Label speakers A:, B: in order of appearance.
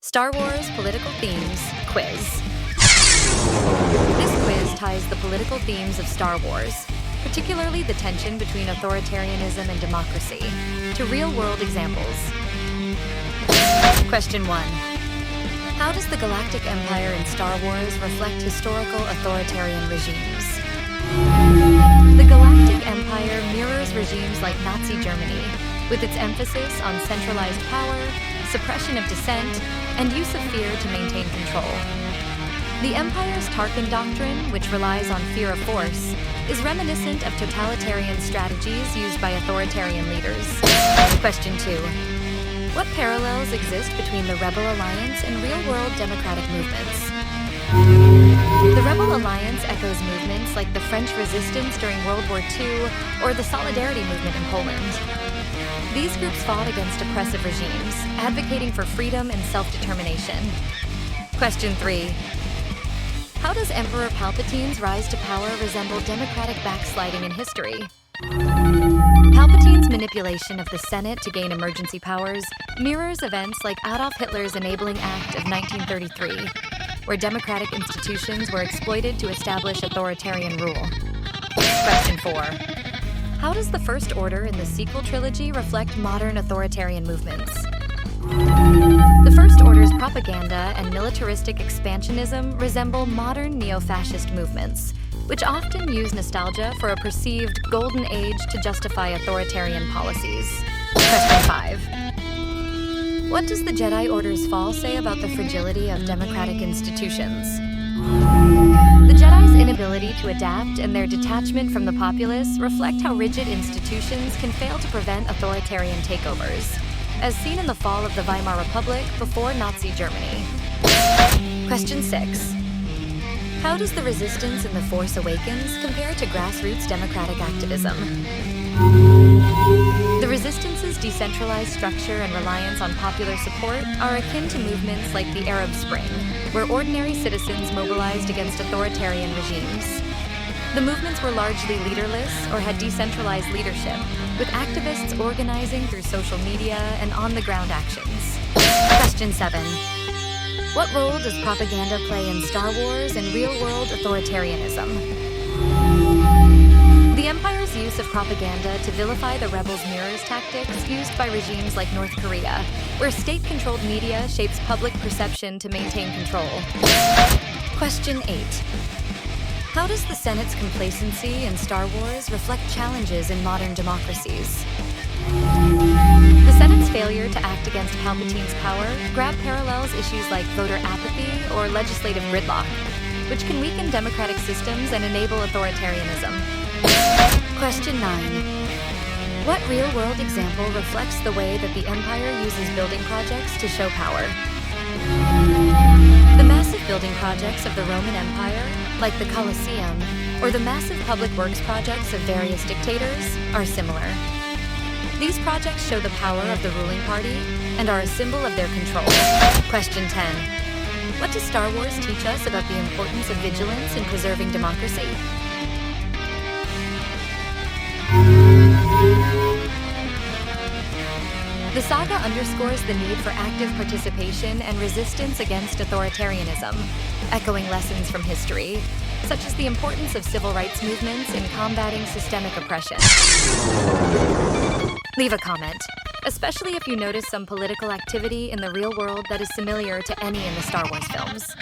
A: Star Wars Political Themes Quiz. This quiz ties the political themes of Star Wars, particularly the tension between authoritarianism and democracy, to real-world examples. Question 1. How does the Galactic Empire in Star Wars reflect historical authoritarian regimes? The Galactic Empire mirrors regimes like Nazi Germany, with its emphasis on centralized power, suppression of dissent, and use of fear to maintain control. The Empire's Tarkin doctrine, which relies on fear of force, is reminiscent of totalitarian strategies used by authoritarian leaders. Question 2. What parallels exist between the Rebel Alliance and real-world democratic movements? The Rebel Alliance echoes movements like the French Resistance during World War II or the Solidarity movement in Poland. These groups fought against oppressive regimes, advocating for freedom and self-determination. Question 3. How does Emperor Palpatine's rise to power resemble democratic backsliding in history? Palpatine's manipulation of the Senate to gain emergency powers mirrors events like Adolf Hitler's Enabling Act of 1933, where democratic institutions were exploited to establish authoritarian rule. Question 4. How does the First Order in the sequel trilogy reflect modern authoritarian movements? The First Order's propaganda and militaristic expansionism resemble modern neo-fascist movements, which often use nostalgia for a perceived golden age to justify authoritarian policies. Question 5. What does the Jedi Order's fall say about the fragility of democratic institutions? The Jedi's inability to adapt and their detachment from the populace reflect how rigid institutions can fail to prevent authoritarian takeovers, as seen in the fall of the Weimar Republic before Nazi Germany. Question 6. How does the resistance in The Force Awakens compare to grassroots democratic activism? The Resistance's decentralized structure and reliance on popular support are akin to movements like the Arab Spring, where ordinary citizens mobilized against authoritarian regimes. The movements were largely leaderless or had decentralized leadership, with activists organizing through social media and on-the-ground actions. Question 7. What role does propaganda play in Star Wars and real-world authoritarianism? The Empire's use of propaganda to vilify the rebels mirrors tactics used by regimes like North Korea, where state-controlled media shapes public perception to maintain control. Question 8. How does the Senate's complacency in Star Wars reflect challenges in modern democracies? The Senate's failure to act against Palpatine's power grab parallels issues like voter apathy or legislative gridlock, which can weaken democratic systems and enable authoritarianism. Question 9. What real-world example reflects the way that the Empire uses building projects to show power? The massive building projects of the Roman Empire, like the Colosseum, or the massive public works projects of various dictators, are similar. These projects show the power of the ruling party and are a symbol of their control. Question 10. What does Star Wars teach us about the importance of vigilance in preserving democracy? The saga underscores the need for active participation and resistance against authoritarianism, echoing lessons from history, such as the importance of civil rights movements in combating systemic oppression. Leave a comment, especially if you notice some political activity in the real world that is familiar to any in the Star Wars films.